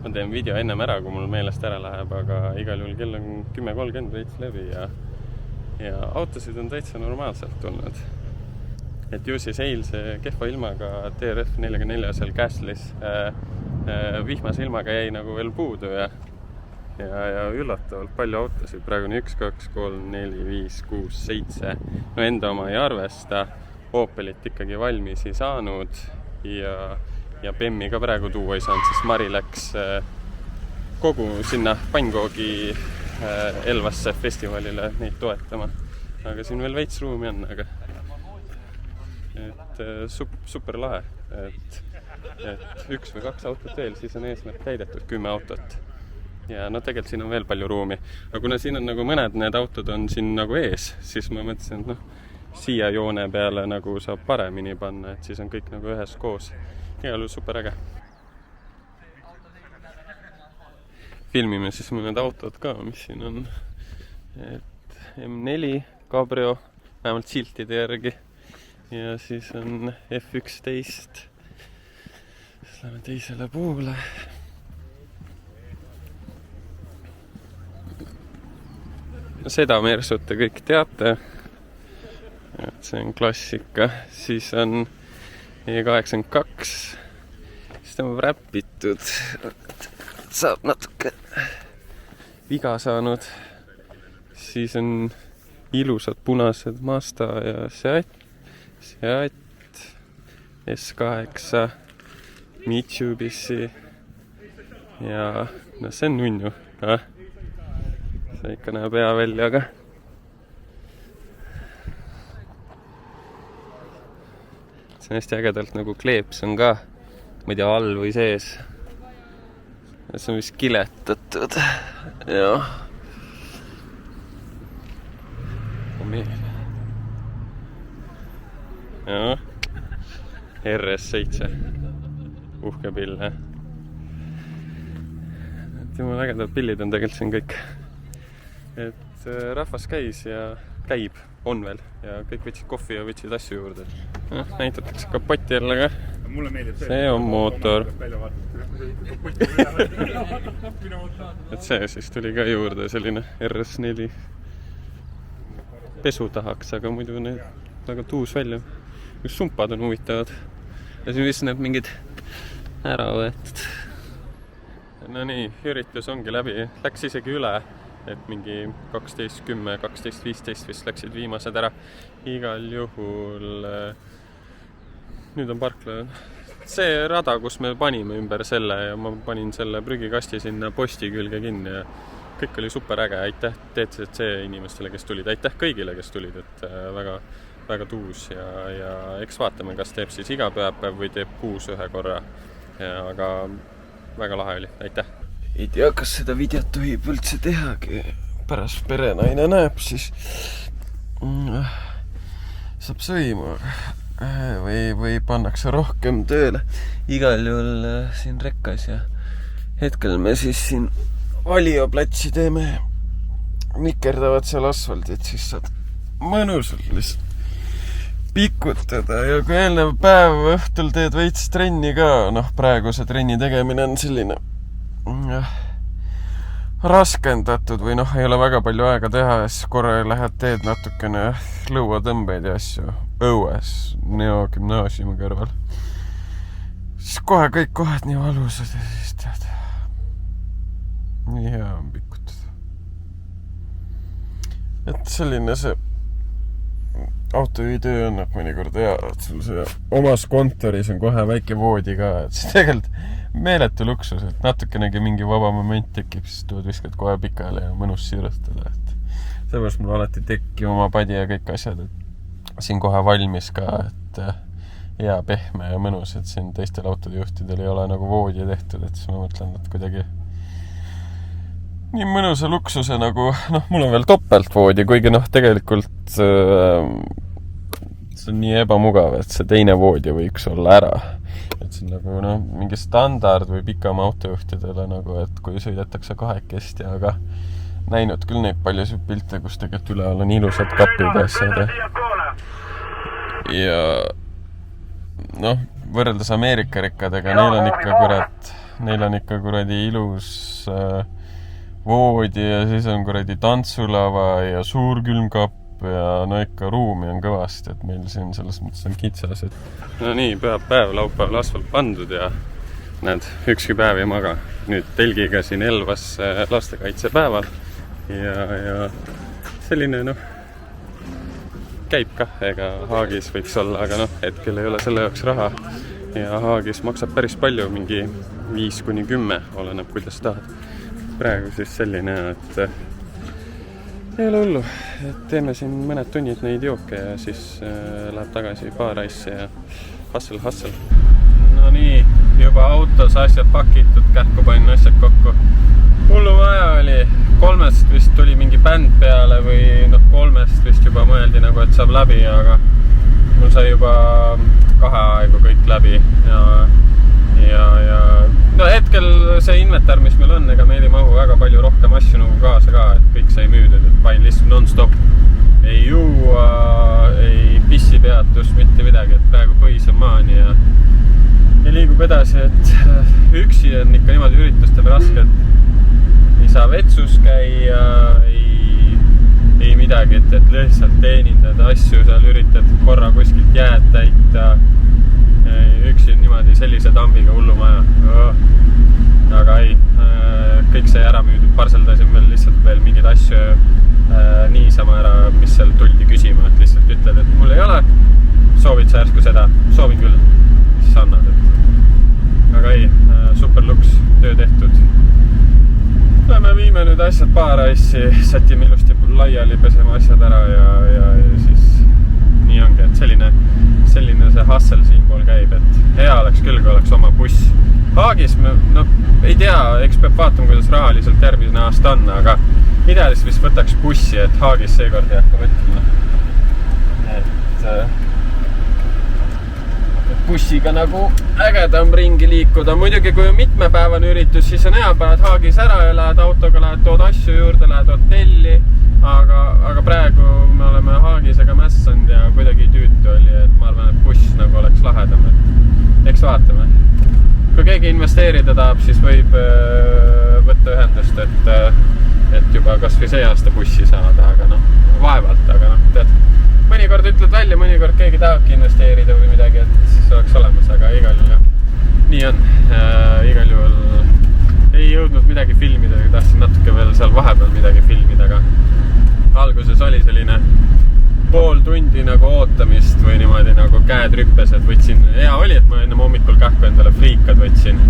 ma teen video ennem ära, kui mul meelest ära läheb, aga igal juhul kell on 10:30 veits läbi ja autosid on täitsa normaalselt tulnud. Et ju siis eilse kehva ilmaga TRF 44 seal Castle'is vihmase ilmaga jäi nagu veel puudu ja üllatavalt palju autosid. Praegu on 1, 2, 3, 4, 5, 6, 7. No enda oma ei arvesta. Opelit ikkagi valmis ei saanud ja Bemmi ka praegu tuua ei saanud, sest Mari läks kogu sinna Pannkoogi Elvasse festivalile neid toetama. Aga siin veel veits ruumi on, aga super lahe, et 1 või 2 autot veel, siis on eesmärk täidetud 10 autot. Ja no tegelikult siin on veel palju ruumi. Aga kuna siin on nagu mõned need autod on siin nagu ees, siis ma mõtlesin, et siia joone peale nagu saab paremini panna, et siis on kõik nagu ühes koos. Igal juhul super äge. Filmime siis mõned autod ka, mis siin on. Et M4 Cabrio, vähemalt siltide järgi. Ja siis on F11. Siis lähme teisele poole. Seda Mersut te kõik teate. Et see on klassika. Siis on E82. Siis ta on räpitud. Saab natuke viga saanud. Siis on ilusad punased Mazda ja Seat, S8, Mitsubishi ja no see on nunnu. See ikka näeb hea välja, aga see on hästi ägedalt nagu kleeps on ka, ma ei tea, all või sees. See on vist kiletatud. Jah. Jah. RS7. Uhke pill, Et jumal ägedad pillid on tegelikult siin kõik. Et rahvas käis ja käib, on veel. Ja kõik võtsid kohvi ja võtsid asju juurde. Näitatakse kapotti jälle ka. See on mootor. Et see siis tuli ka juurde selline RS4. Pesu tahaks, aga muidu need väga tuus välja. Üks sumpad on huvitavad. Ja siin vist need mingid ära võetud. No nii, üritus ongi läbi. Läks isegi üle, et mingi 12.10, 12.15 vist läksid viimased ära. Igal juhul nüüd on parkla. See rada, kus me panime ümber selle ja ma panin selle prügikasti sinna posti külge kinni ja kõik oli super äge. Aitäh TCC inimestele, kes tulid. Aitäh kõigile, kes tulid, et väga tuus ja eks vaatame, kas teeb siis iga pühapäev või teeb kuus ühe korra. Aga väga lahe oli. Aitäh! Ei tea, kas seda videot tohib üldse tehagi. Pärast perenaine näeb, siis saab sõima või pannakse rohkem tööle. Igal juhul siin rekkas ja hetkel me siis siin valioplatsi teeme. Nikerdavad seal asfaldit, siis saad mõnusalt lihtsalt pikutada ja kui eelnev päev õhtul teed veits trenni ka, praegu see trenni tegemine on selline raskendatud või ei ole väga palju aega teha ja siis korra lähed teed natukene lõuatõmbeid ja asju õues Neo gümnaasiumi kõrval. Siis kohe kõik kohad nii valusad ja siis tead, nii hea on pikutada. Et selline see autojuhi töö on mõnikord hea, et sul see omas kontoris on kohe väike voodi ka, et see tegelikult meeletu luksus, et natukenegi mingi vaba moment tekib, siis tuud viskad kohe pikale ja mõnus siirustada, et seepärast mul alati tekki oma padi ja kõik asjad, et siin kohe valmis ka, et hea pehme ja mõnus, et siin teistel autode juhtidel ei ole nagu voodi tehtud, et siis ma mõtlen, et kuidagi nii mõnusa luksuse nagu, mul on veel topeltvoodi, kuigi tegelikult see on nii ebamugav, et see teine voodi võiks olla ära. Et see on nagu mingi standard või pikama autojuhtidele nagu, et kui sõidetakse kahekesti, aga näinud küll neid paljusid pilte, kus tegelikult üleval on ilusad kapid asjad. Ja võrreldes Ameerika rikkadega, neil on ikka kurat neil on ikka kuradi ilus voodi ja siis on kuradi tantsulava ja suur külmkapp ja no ikka ruumi on kõvasti, et meil siin selles mõttes on kitsas, et no nii, päev laupäeval asfalt pandud ja näed, ükski päev ei maga. Nüüd telgiga siin Elvas lastekaitsepäeval ja selline käib kah, ega Haagis võiks olla, aga hetkel ei ole selle jaoks raha ja Haagis maksab päris palju, mingi 5-10, oleneb kuidas tahad. Praegu siis selline, et ei ole hullu, et teeme siin mõned tunnid neid jooke ja siis läheb tagasi baaraisse ja hustle. No nii, juba autos asjad pakitud, kähku panin asjad kokku. Hullu vaja oli, 3 vist tuli mingi bänd peale või 3 vist juba mõeldi nagu, et saab läbi, aga mul sai juba 2 aegu kõik läbi ja no hetkel see inventar, mis meil on, ega meil ei mahu väga palju rohkem asju nagu kaasa ka, et kõik sai müüdud, et panin lihtsalt non-stop. Ei juua, ei pissipeatus, mitte midagi, et praegu põis on maani ja liigub edasi, et üksi on ikka niimoodi üritustel raske, et ei saa vetsus käia, ei midagi, et lihtsalt teenindad asju, seal üritad korra kuskilt jääd täita. Üksi on niimoodi sellise tambiga hullu maja. Aga ei, kõik sai ära müüdud, parseldasin veel mingeid asju niisama ära, mis seal tuldi küsima, et lihtsalt ütled, et mul ei ole, soovid sa järsku seda, soovin küll, siis annad, aga ei, super luks, töö tehtud. Lähme viime nüüd asjad baaraissi, sätime ilusti laiali, peseme asjad ära ja siis nii ongi, et selline see hustle siinpool käib, et hea oleks küll, kui oleks oma buss. Haagis, ei tea, eks peab vaatama, kuidas rahaliselt järgmine aasta on, aga ideaalis vist võtaks bussi, et Haagis seekord ei hakka võtma. Et bussiga nagu ägedam ringi liikuda. Muidugi, kui on mitmepäevane üritus, siis on hea päevad Haagis ära ja lähed autoga, tood asju juurde, lähed hotelli, aga praegu me oleme Haagisega mässanud ja kuidagi tüütu oli, et ma arvan, et buss nagu oleks lahedam, et eks vaatame. Kui keegi investeerida tahab, siis võib võtta ühendust, et juba kas või see aasta bussi saada, aga vaevalt, aga tead, mõnikord ütled välja, mõnikord keegi tahabki investeerida või midagi, et siis oleks olemas, aga igal juhul nii on. Igal juhul ei jõudnud midagi filmida, tahtsin natuke veel seal vahepeal midagi filmida, aga alguses oli selline pool tundi nagu ootamist või niimoodi nagu käed rüppes, et võtsin, hea oli, et ma enne hommikul kähku endale friikad võtsin.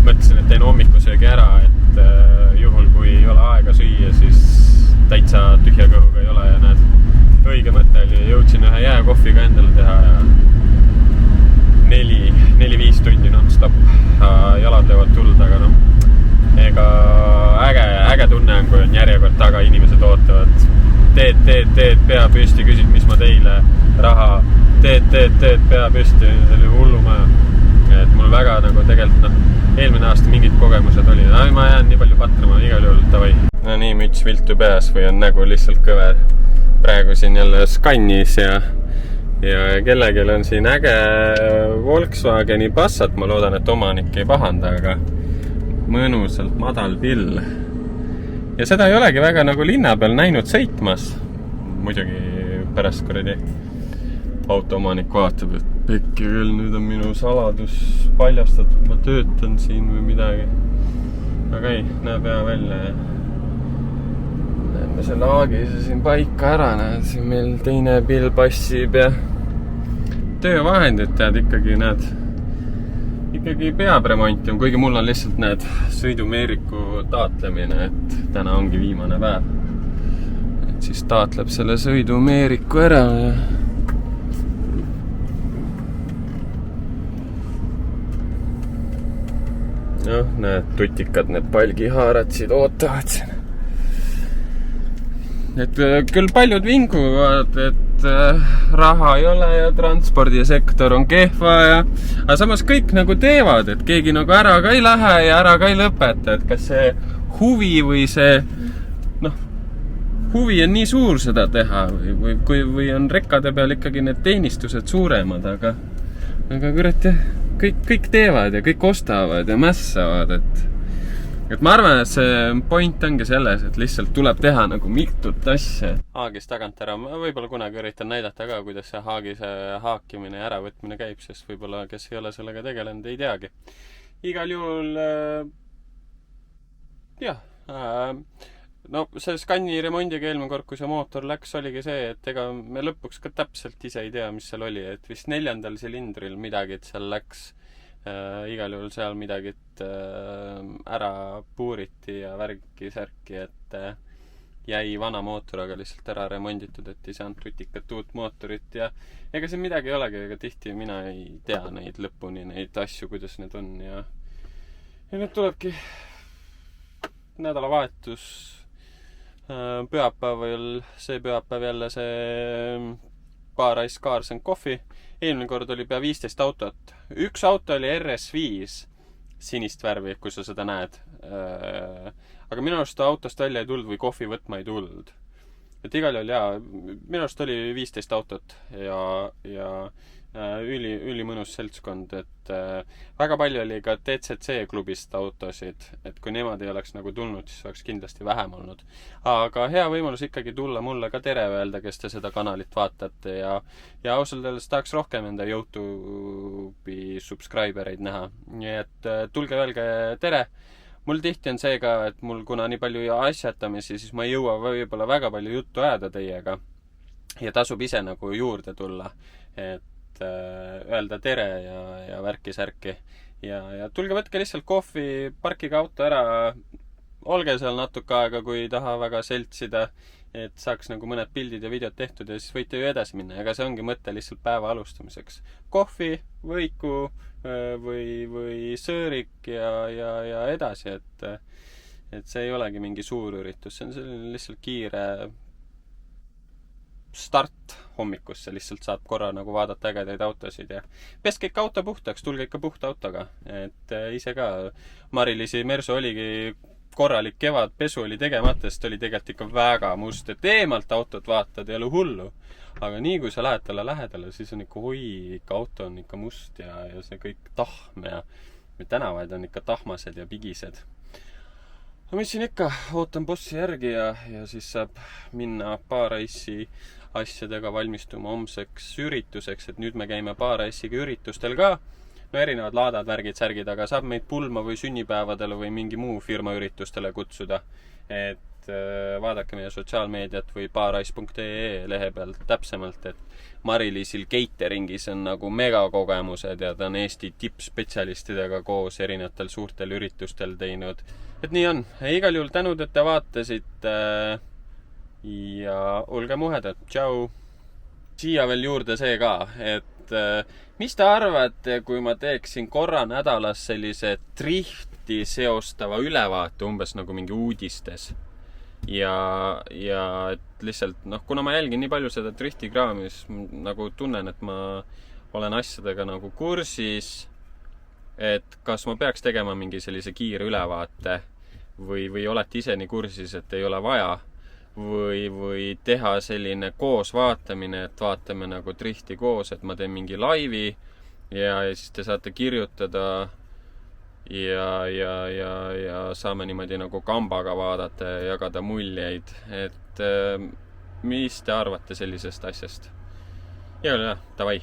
Mõtlesin, et teen hommikusöögi ära, et juhul kui ei ole aega süüa, siis täitsa tühja kõhuga ei ole ja näed, õige mõte oli, jõudsin ühe jääkohviga endale teha ja 4-5 tundi non-stop, jalad löövad tuld, aga ega äge tunne on, kui on järjekord taga, inimesed ootavad. Teed, pea püsti, küsid, mis ma teile, raha, teed, pea püsti, see oli hullu maja. Et mul väga nagu tegelikult eelmine aasta mingid kogemused oli, ma jään nii palju patrama, igal juhul tavai. No nii, müts viltu peas või on nägu lihtsalt kõver. Praegu siin jälle Scannis ja kellegil on siin äge Volkswageni Passat, ma loodan, et omanik ei pahanda, aga mõnusalt madal pill. Ja seda ei olegi väga nagu linna peal näinud sõitmas. Muidugi pärast kuradi autoomanik vaatab, et pekki küll, nüüd on minu saladus paljastatud, ma töötan siin või midagi. Aga ei, näeb hea välja ja näeme selle Haagise siin paika ära, näed, siin meil teine pill passib ja töövahendid tead ikkagi, näed, ikkagi peab remontima, kuigi mul on lihtsalt näed sõidumeeriku taatlemine, et täna ongi viimane päev. Et siis taatleb selle sõidumeeriku ära ja näed, tutikad, need palgihaaratsiid ootavad siin. Et küll paljud vinguvad, et raha ei ole ja transpordisektor on kehva aga samas kõik nagu teevad, et keegi nagu ära ka ei lähe ja ära ka ei lõpeta, et kas see huvi või see huvi on nii suur seda teha või on rekkade peal ikkagi need teenistused suuremad, aga kurat jah, kõik teevad ja kõik ostavad ja mässavad, et ma arvan, et see point ongi selles, et lihtsalt tuleb teha nagu mitut asja. Haagis tagant ära, ma võib-olla kunagi üritan näidata ka, kuidas see haagise haakimine ja äravõtmine käib, sest võib-olla kes ei ole sellega tegelenud, ei teagi. Igal juhul no see Scani remondiga eelmine kord, kui see mootor läks, oligi see, et ega me lõpuks ka täpselt ise ei tea, mis seal oli, et vist 4. silindril midagi, et seal läks igal juhul seal midagi ära puuriti ja värki-särki, et jäi vana mootor, aga lihtsalt ära remonditud, et ei saanud rutikat uut mootorit ja ega siin midagi ei olegi, ega tihti mina ei tea neid lõpuni, neid asju, kuidas need on ja nüüd tulebki nädalavahetus pühapäeval, see pühapäev jälle see Bar Ice Cars and Coffee. Eelmine kord oli pea 15 autot. Üks auto oli RS5 sinist värvi, kui sa seda näed. Aga minu arust autost välja ei tulnud või kohvi võtma ei tulnud. Et igal juhul jaa, minu arust oli 15 autot ja ülimõnus seltskond, et väga palju oli ka DCC klubist autosid, et kui nemad ei oleks nagu tulnud, siis oleks kindlasti vähem olnud. Aga hea võimalus ikkagi tulla mulle ka tere öelda, kes te seda kanalit vaatate ja ausalt öeldes tahaks rohkem enda YouTube'i subscribereid näha. Nii et tulge öelge tere. Mul tihti on see ka, et mul kuna nii palju asjatamisi, siis ma ei jõua võib-olla väga palju juttu ajada teiega ja tasub ise nagu juurde tulla, et öelda tere ja värki-särki ja tulge võtke lihtsalt kohvi, parkige auto ära, olge seal natuke aega, kui ei taha väga seltsida, et saaks nagu mõned pildid ja videod tehtud ja siis võite ju edasi minna, aga see ongi mõte lihtsalt päeva alustamiseks. Kohvi, võiku või sõõrik ja edasi, et see ei olegi mingi suur üritus, see on selline lihtsalt kiire start hommikusse, lihtsalt saab korra nagu vaadata ägedaid autosid ja peske ikka auto puhtaks, tulge ikka puhta autoga, et ise ka Mari-Liisi Mersu oligi korralik kevadpesu oli tegemata, sest oli tegelikult ikka väga must, et eemalt autot vaatad ei ole hullu, aga nii kui sa lähed talle lähedale, siis on ikka ikka auto on ikka must ja see kõik tahm ja tänavaid on ikka tahmased ja pigised. Ma mis siin ikka, ootan bossi järgi ja siis saab minna Bar Ice'i asjadega valmistuma homseks ürituseks, et nüüd me käime Bar Ice'iga üritustel ka. No erinevad laadad, värgid, särgid, aga saab meid pulma või sünnipäevadele või mingi muu firma üritustele kutsuda. Et vaadake meie sotsiaalmeediat või barice.ee lehe pealt täpsemalt, et Mari-Liisil cateringis on nagu megakogemused ja ta on Eesti tippspetsialistidega koos erinevatel suurtel üritustel teinud. Et nii on. Igal juhul tänud, et te vaatasite ja olge muhedad. Tšau! Siia veel juurde see ka, et mis te arvate, kui ma teeksin korra nädalas sellise drifti seostava ülevaate umbes nagu mingi uudistes? Ja et lihtsalt, kuna ma jälgin nii palju seda driftikraami, siis nagu tunnen, et ma olen asjadega nagu kursis, et kas ma peaks tegema mingi sellise kiire ülevaate või olete ise nii kursis, et ei ole vaja või teha selline koos vaatamine, et vaatame nagu drifti koos, et ma teen mingi laivi ja siis te saate kirjutada ja saame niimoodi nagu kambaga vaadata ja jagada muljeid, et mis te arvate sellisest asjast? Ja, davai!